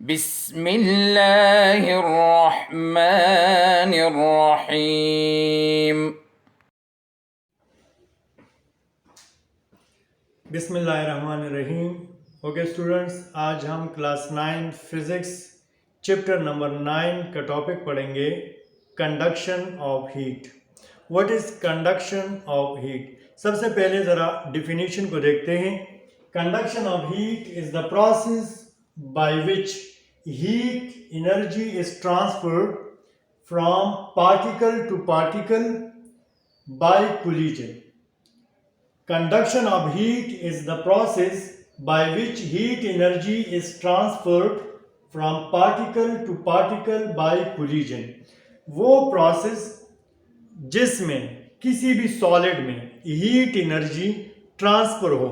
बिस्मिल्लाहिर्रहमानिर्रहीम। बिस्मिल्लाहिर्रहमानिर्रहीम। Okay students, आज हम क्लास 9 फिज़िक्स चैप्टर नंबर 9 का टॉपिक पढ़ेंगे, conduction of heat. What is conduction of heat? सबसे पहले ज़रा डिफिनीशन को देखते हैं। Conduction of heat is the process by which heat energy is transferred from particle to particle by collision. Conduction of heat is the process by which heat energy is transferred from particle to particle by collision। वो process जिसमें किसी भी solid में heat energy transfer हो,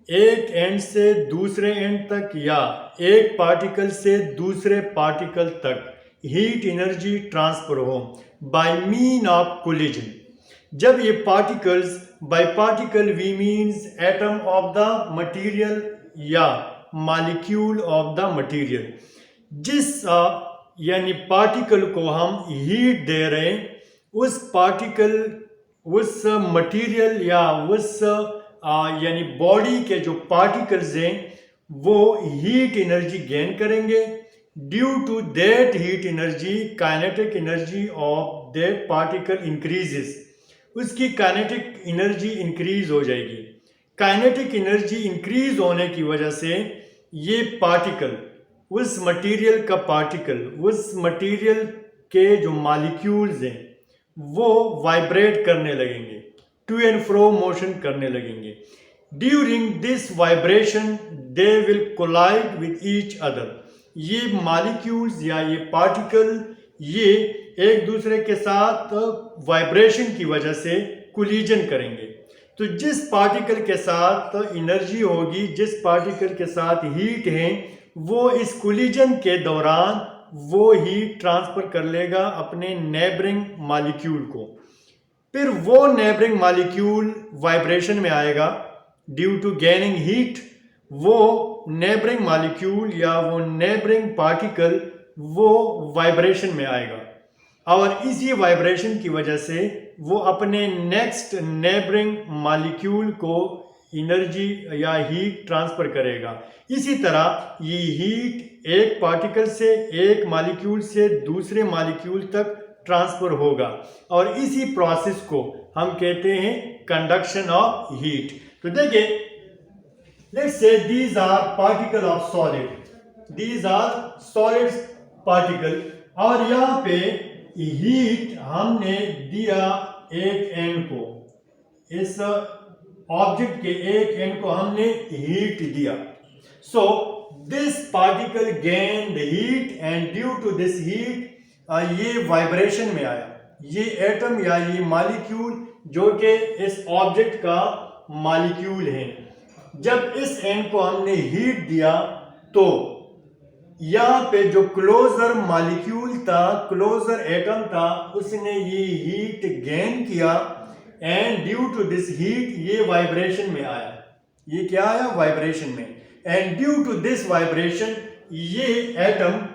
एक end से दूसरे and तक या एक पार्टिकल से दूसरे पार्टिकल तक हीट एनर्जी ट्रांसफर हो बाय मीन ऑफ कोलिजन। जब ये particles, by particle we means atom of the material या मॉलिक्यूल ऑफ द मटेरियल, जिस यानी पार्टिकल को हम हीट दे रहे हैं, उस पार्टिकल, उस मटेरियल या उस यानी बॉडी के जो पार्टिकल्स हैं वो हीट एनर्जी गेन करेंगे। Due to that heat energy kinetic energy of that particle increases. उसकी काइनेटिक एनर्जी इंक्रीज हो जाएगी। काइनेटिक एनर्जी इंक्रीज होने की वजह से ये पार्टिकल, उस मटेरियल का पार्टिकल, उस मटेरियल के जो मॉलिक्यूल्स हैं वो वाइब्रेट करने लगेंगे, टू एंड फ्रो मोशन करने लगेंगे। During this vibration they will collide with each other. ये मॉलिक्यूल्स या ये पार्टिकल ये एक दूसरे के साथ वाइब्रेशन की वजह से कोलिजन करेंगे। तो जिस पार्टिकल के साथ एनर्जी होगी, जिस पार्टिकल के साथ हीट है, वो इस कोलिजन के दौरान वो हीट ट्रांसफर कर लेगा अपने नेबरिंग मॉलिक्यूल को। फिर वो नेबरिंग मॉलिक्यूल वाइब्रेशन में आएगा ड्यू टू गेनिंग हीट। वो नेबरिंग मॉलिक्यूल या वो नेबरिंग पार्टिकल वो वाइब्रेशन में आएगा और इसी वाइब्रेशन की वजह से वो अपने नेक्स्ट नेबरिंग मॉलिक्यूल को एनर्जी या हीट ट्रांसफर करेगा। इसी तरह ये हीट एक पार्टिकल से, एक मॉलिक्यूल से दूसरे मॉलिक्यूल तक ट्रांसफर होगा और इसी प्रोसेस को हम कहते हैं कंडक्शन ऑफ हीट। तो देखिए, let's say these are particle of solid, these are solid particle, और यहाँ पे हीट हमने दिया एक एंड को, इस ऑब्जेक्ट के एक एंड को हमने हीट दिया। So this particle gain the heat and due to this heat ये वाइब्रेशन में आया। ये एटम या ये मॉलिक्यूल जो कि इस ऑब्जेक्ट का मॉलिक्यूल है, जब इस एंड को हमने हीट दिया तो यहाँ पे जो क्लोजर मॉलिक्यूल था, क्लोजर एटम था, उसने ये हीट गेन किया and due to this heat ये वाइब्रेशन में आया। ये क्या आया? वाइब्रेशन में। And due to this vibration ये एटम,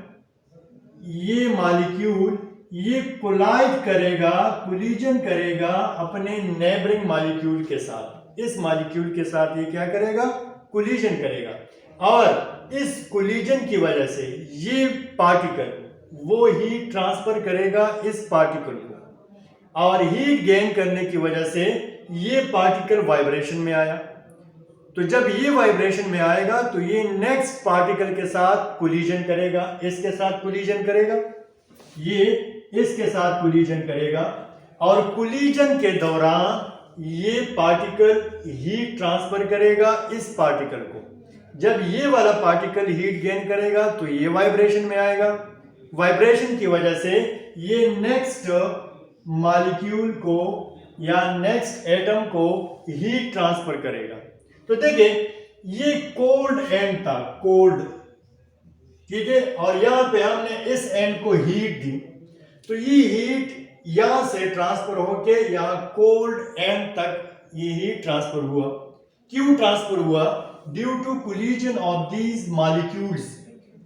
ये मॉलिक्यूल ये कोलाइड करेगा, कोलिजन करेगा अपने नेबरिंग मॉलिक्यूल के साथ। इस मॉलिक्यूल के साथ ये क्या करेगा? कोलिजन करेगा और इस कोलिजन की वजह से ये पार्टिकल वो हीट ट्रांसफर करेगा इस पार्टिकल को, और हीट गेन करने की वजह से ये पार्टिकल वाइब्रेशन में आया। तो जब ये वाइब्रेशन में आएगा तो ये नेक्स्ट पार्टिकल के साथ कोलिजन करेगा, इसके साथ कोलिजन करेगा, ये इसके साथ कोलिजन करेगा, और कोलिजन के दौरान ये पार्टिकल हीट ट्रांसफर करेगा इस पार्टिकल को। जब ये वाला पार्टिकल हीट गेन करेगा तो ये वाइब्रेशन में आएगा। वाइब्रेशन की वजह से ये नेक्स्ट मॉलिक्यूल को या नेक्स्ट एटम को हीट ट्रांसफर करेगा। तो देखिए, ये कोल्ड एंड था, कोल्ड, ठीक है, और यहां पे हमने इस एंड को हीट दी, तो ये हीट यहां से ट्रांसफर होके यहां कोल्ड एंड तक ये हीट ट्रांसफर हुआ। क्यों ट्रांसफर हुआ? Due to collision of these molecules.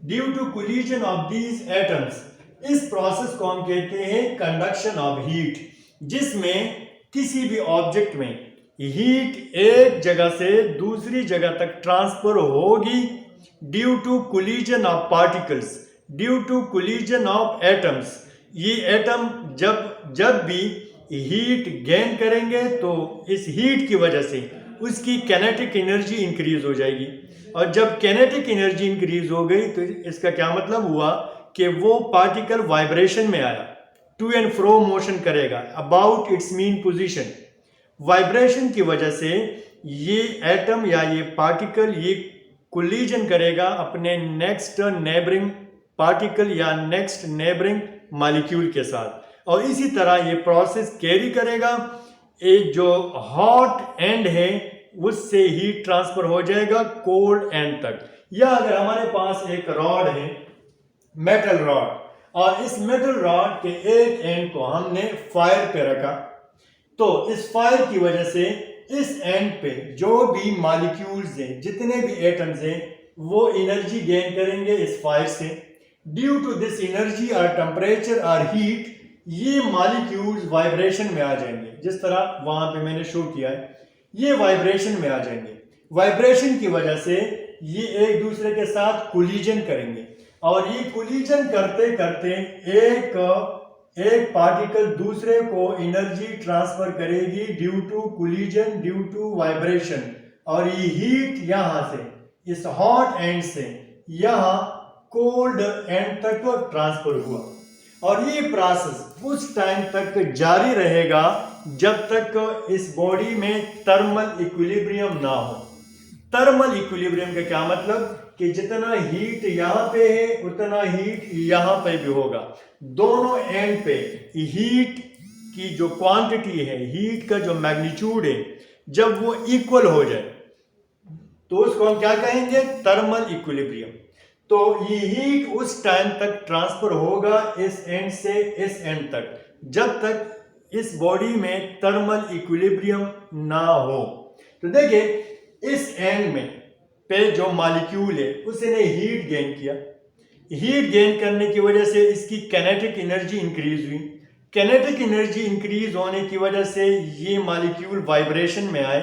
Due to collision of these atoms, इस प्रोसेस को हम कहते हैं कंडक्शन ऑफ हीट, जिसमें किसी भी ऑब्जेक्ट में हीट एक जगह से दूसरी जगह तक ट्रांसफर होगी due to collision of particles, due to collision of atoms. ये एटम जब भी हीट गेन करेंगे तो इस हीट की वजह से उसकी कैनेटिक एनर्जी इंक्रीज हो जाएगी, और जब कैनेटिक एनर्जी इंक्रीज हो गई तो इसका क्या मतलब हुआ कि वो पार्टिकल वाइब्रेशन में आया, टू एंड फ्रो मोशन करेगा about it's mean position. Vibration की वजह से ये एटम या ये पार्टिकल ये कोलिजन करेगा अपने नेक्स्ट नेबरिंग पार्टिकल या नेक्स्ट नेबरिंग मॉलिक्यूल के साथ, और इसी तरह ये प्रोसेस कैरी करेगा। एक जो हॉट एंड है उससे हीट ट्रांसफर हो जाएगा कोल्ड एंड तक। या अगर हमारे पास एक रॉड है, मेटल रॉड, और इस मेटल रॉड के एक एंड को हमने फायर पे रखा, तो इस फायर की वजह से इस एंड पे जो भी मॉलिक्यूल्स हैं, जितने भी एटम्स हैं, वो एनर्जी गेन करेंगे इस फायर से। ड्यू टू दिस एनर्जी और टेम्परेचर और हीट, ये मॉलिक्यूल्स वाइब्रेशन में आ जाएंगे, जिस तरह वहां पे मैंने शो किया है, ये वाइब्रेशन में आ जाएंगे। वाइब्रेशन की वजह से ये एक दूसरे के साथ कोलिजन करेंगे, और ये कोलिजन करते करते एक पार्टिकल दूसरे को एनर्जी ट्रांसफर करेगी due to collision, due to vibration, और ये हीट यहां से इस हॉट एंड से यहां कोल्ड एंड तक ट्रांसफर हुआ। और ये प्रोसेस उस टाइम तक जारी रहेगा जब तक इस बॉडी में थर्मल इक्विलिब्रियम ना हो। थर्मल इक्विलिब्रियम का क्या मतलब कि जितना हीट यहां पे है उतना हीट यहां पे भी होगा। दोनों एंड पे हीट की जो क्वांटिटी है, हीट का जो मैग्नीट्यूड है, जब वो इक्वल हो जाए तो उसको हम क्या कहेंगे? Thermal equilibrium. तो ये हीट उस टाइम तक ट्रांसफर होगा इस एंड से इस एंड तक, जब तक इस बॉडी में थर्मल इक्विलिब्रियम ना हो। तो देखिए इस एंड में पे जो मॉलिक्यूल है उसने हीट गेन किया, हीट गेन करने की वजह से इसकी कैनेटिक एनर्जी इंक्रीज हुई। कैनेटिक एनर्जी इंक्रीज होने की वजह से ये मॉलिक्यूल वाइब्रेशन में आए।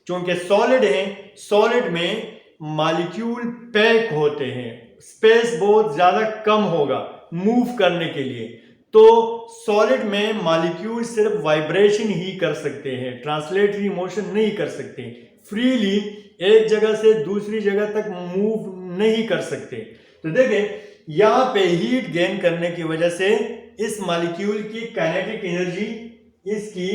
क्योंकि सॉलिड है, सॉलिड में मॉलिक्यूल पैक होते हैं, स्पेस बहुत ज्यादा कम होगा मूव करने के लिए, तो सॉलिड में मॉलिक्यूल सिर्फ वाइब्रेशन ही कर सकते हैं, ट्रांसलेटरी मोशन नहीं कर सकते, फ्रीली एक जगह से दूसरी जगह तक मूव नहीं कर सकते। तो देखें यहां पे हीट गेन करने की वजह से इस मॉलिक्यूल की काइनेटिक एनर्जी, इसकी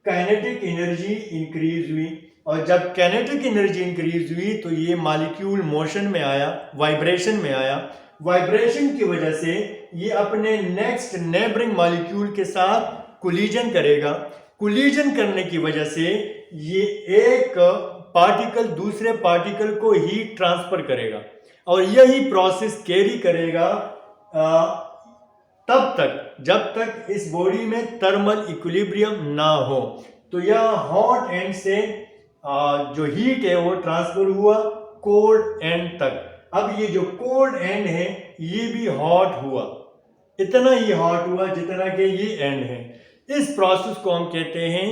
काइनेटिक एनर्जी इंक्रीज हुई, और जब काइनेटिक एनर्जी इंक्रीज हुई तो ये मॉलिक्यूल मोशन में आया, वाइब्रेशन में आया। वाइब्रेशन की वजह से ये अपने नेक्स्ट नेबरिंग मॉलिक्यूल के साथ कोलिजन करेगा। कोलिजन करने की वजह से ये एक पार्टिकल दूसरे पार्टिकल को हीट ट्रांसफर करेगा, और यही प्रोसेस कैरी करेगा तब तक जब तक इस बॉडी में थर्मल इक्विलिब्रियम ना हो। तो यह हॉट एंड से जो हीट है वो ट्रांसफर हुआ कोल्ड एंड तक। अब ये जो कोल्ड एंड है ये भी हॉट हुआ, इतना ही हॉट हुआ जितना कि ये एंड है। इस प्रोसेस को हम कहते हैं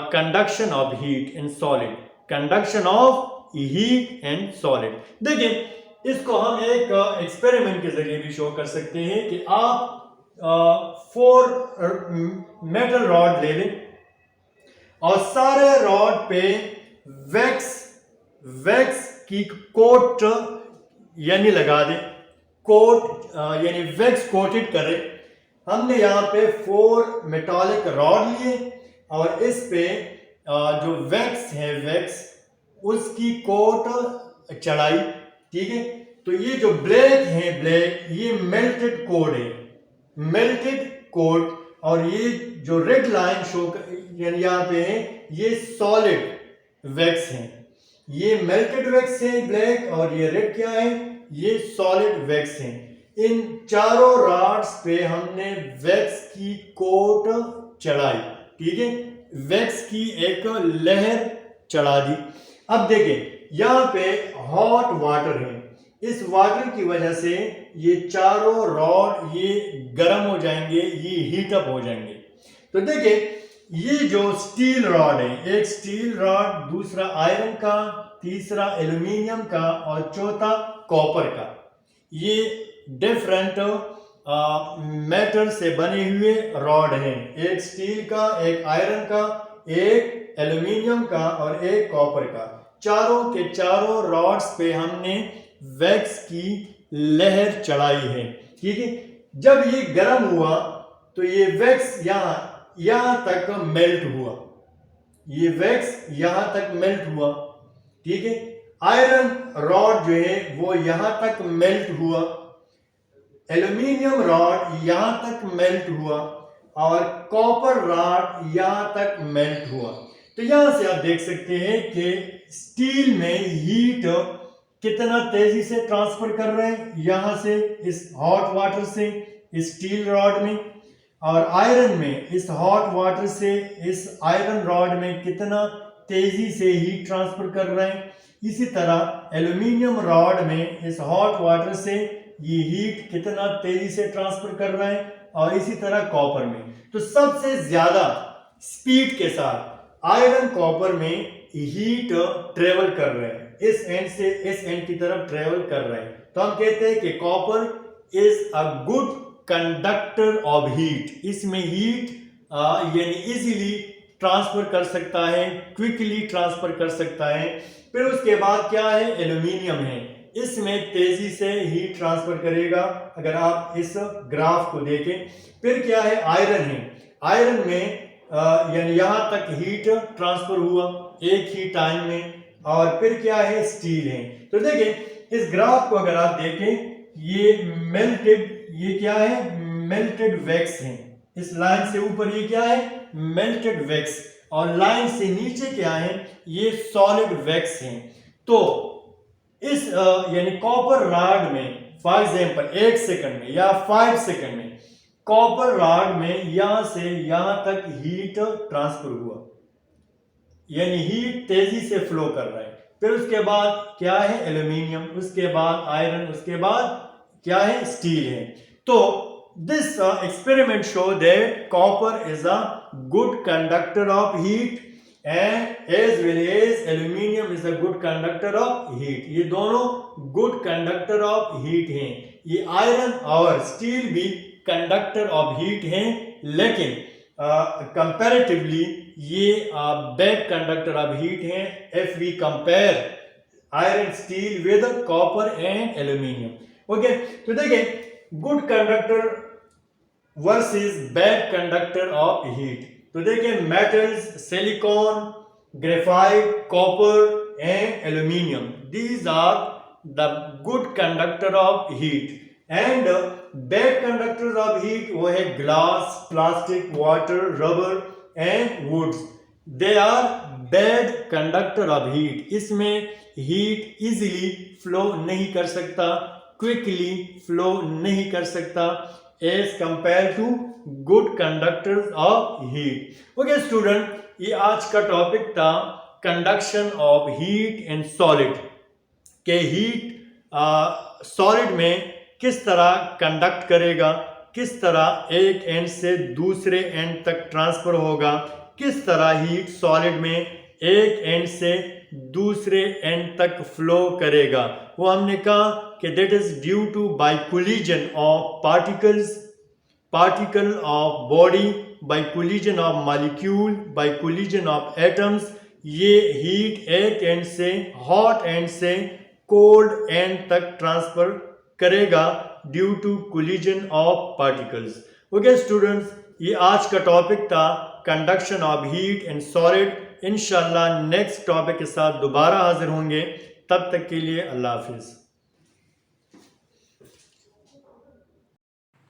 conduction of heat in solid, conduction of heat and solid. देखिए इसको हम एक एक्सपेरिमेंट के जरिए भी शो कर सकते हैं कि आप 4 मेटल रॉड ले लें और सारे रॉड पे वैक्स की कोट यानी लगा दें, कोट यानी वैक्स कोटेड करें। हमने यहाँ पे 4 मेटालिक रॉड लिए और इस पे जो वैक्स है, वैक्स उसकी कोट चढ़ाई, ठीक है। तो ये जो ब्लैक है, ब्लैक ये मेल्टेड कोड है, मेल्टेड कोड, और ये जो रेड लाइन शो यानी यहाँ पे है ये सॉलिड वैक्स है। ये मेल्टेड वैक्स है ब्लैक, और ये रेड क्या है, ये सॉलिड वैक्स है। इन चारों रॉड्स पे हमने वैक्स की कोट चढ़ाई, ठीक है, वैक्स की एक लहर चढ़ा दी। अब देखें यहाँ पे हॉट वाटर है, इस वाटर की वजह से ये चारों रॉड ये गर्म हो जाएंगे, ये हीट अप हो जाएंगे। तो देखिए ये जो स्टील रॉड है, एक स्टील रॉड, दूसरा आयरन का, तीसरा एल्यूमिनियम का और चौथा कॉपर का, ये डिफरेंट मेटल से बने हुए रॉड हैं। एक स्टील का, एक आयरन का, एक एल्यूमिनियम का और एक कॉपर का। चारों के चारों रॉड्स पे हमने वैक्स की लहर चढ़ाई है, ठीक है। जब ये गर्म हुआ तो ये वैक्स यहां तक मेल्ट हुआ, ये वैक्स यहां तक मेल्ट हुआ, ठीक है। आयरन रॉड जो है वो यहां तक मेल्ट हुआ, एल्यूमिनियम रॉड यहां तक मेल्ट हुआ और कॉपर रॉड यहां तक मेल्ट हुआ। तो यहां से आप देख सकते हैं कि स्टील में हीट कितना तेजी से ट्रांसफर कर रहे हैं, यहां से इस हॉट वाटर से इस स्टील रॉड में, और आयरन में इस हॉट वाटर से इस आयरन रॉड में कितना तेजी से हीट ट्रांसफर कर रहे हैं। इसी तरह एल्यूमिनियम रॉड में इस हॉट वाटर से ये हीट कितना तेजी से ट्रांसफर कर रहे हैं, और इसी तरह कॉपर में। तो सबसे ज्यादा स्पीड के साथ आयरन कॉपर में हीट ट्रेवल कर रहे हैं, इस एंड से इस एंड की तरफ ट्रेवल कर रहे हैं। तो हम कहते हैं कि copper is a good conductor of heat. इसमें हीट यानी इजीली ट्रांसफर कर सकता है, क्विकली ट्रांसफर कर सकता है। फिर उसके बाद क्या है, एल्यूमिनियम है, इसमें तेजी से हीट ट्रांसफर करेगा, अगर आप इस ग्राफ को देखें। फिर क्या है, आयरन है, आयरन में यानी यहां तक हीट ट्रांसफर हुआ एक ही टाइम में। और फिर क्या है, स्टील है। तो देखिए इस ग्राफ को अगर आप देखें, ये मेल्टेड, ये क्या है, मेल्टेड वैक्स है। इस लाइन से ऊपर ये क्या है, मेल्टेड वैक्स, और लाइन से नीचे क्या है, ये सॉलिड वैक्स है। तो इस यानी कॉपर रॉड में फॉर एग्जांपल 1 सेकंड में या 5 सेकंड में कॉपर रॉड में यहां से यहां तक हीट ट्रांसफर हुआ, यानी हीट तेजी से फ्लो कर रहा है। फिर उसके बाद क्या है, एल्यूमिनियम, उसके बाद आयरन, उसके बाद क्या है, स्टील है। तो this experiment show that copper is a good conductor of heat and as well as aluminium is a good conductor of heat. ये दोनों गुड कंडक्टर ऑफ हीट हैं। ये आयरन और स्टील भी कंडक्टर ऑफ हीट हैं, लेकिन comparatively ये bad conductor of heat हैं if we compare iron steel with copper and aluminium. Okay, तो देखिए good conductor versus bad conductor of heat. तो देखिए metals, silicon, graphite, copper and aluminium, these are the good conductor of heat. And bad conductors of heat वो है glass, plastic, water, rubber and woods. They are bad conductor of heat. इसमें heat easily flow नहीं कर सकता, quickly flow नहीं कर सकता as compare to good conductors of heat. Okay student, ये आज का टॉपिक था conduction of heat in solid, के हीट सॉलिड में किस तरह कंडक्ट करेगा, किस तरह एक एंड से दूसरे एंड तक ट्रांसफर होगा, किस तरह हीट सॉलिड में एक एंड से दूसरे एंड तक फ्लो करेगा। वो हमने कहा कि that is due to by collision of particles, particle of body, by collision of molecule, by collision of atoms। ये हीट एक एंड से, हॉट एंड से कोल्ड एंड तक ट्रांसफर करेगा due to collision of particles. Okay students, ये आज का topic था conduction of heat in solid. इंशाल्लाह नेक्स्ट टॉपिक के साथ दोबारा हाजिर होंगे, तब तक के लिए अल्लाह हाफिज।